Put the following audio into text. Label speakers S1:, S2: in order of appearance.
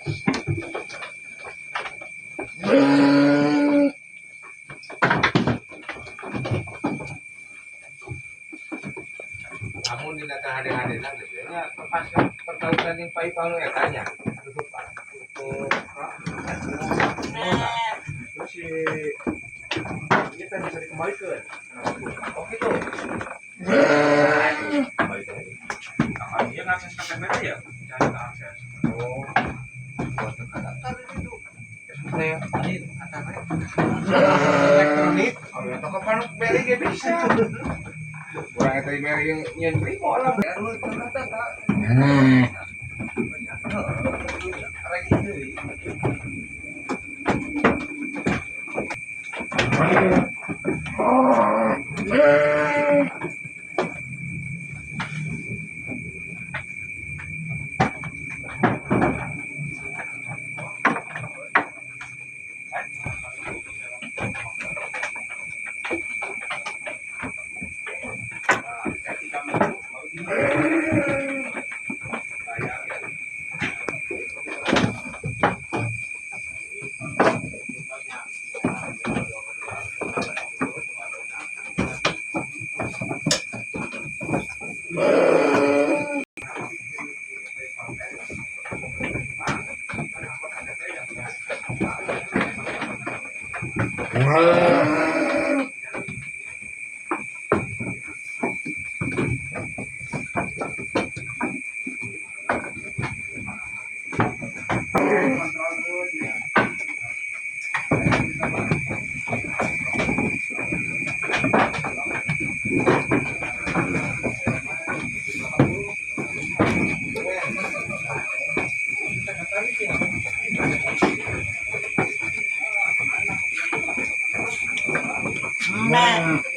S1: Namun di data hadir-hadiran biasanya lepaskan pertautan yang pai-palu ya tanya tutup Pak untuk terus si kita bisa dikembalikan oh gitu kembalikan nah, dia ngakses ke kamera ya cari akses oh buat data itu saya ini kata elektronik oh ya toko panuk beli dia bisa kurang itu beli yang nyentri malah baru ternyata tak
S2: Nah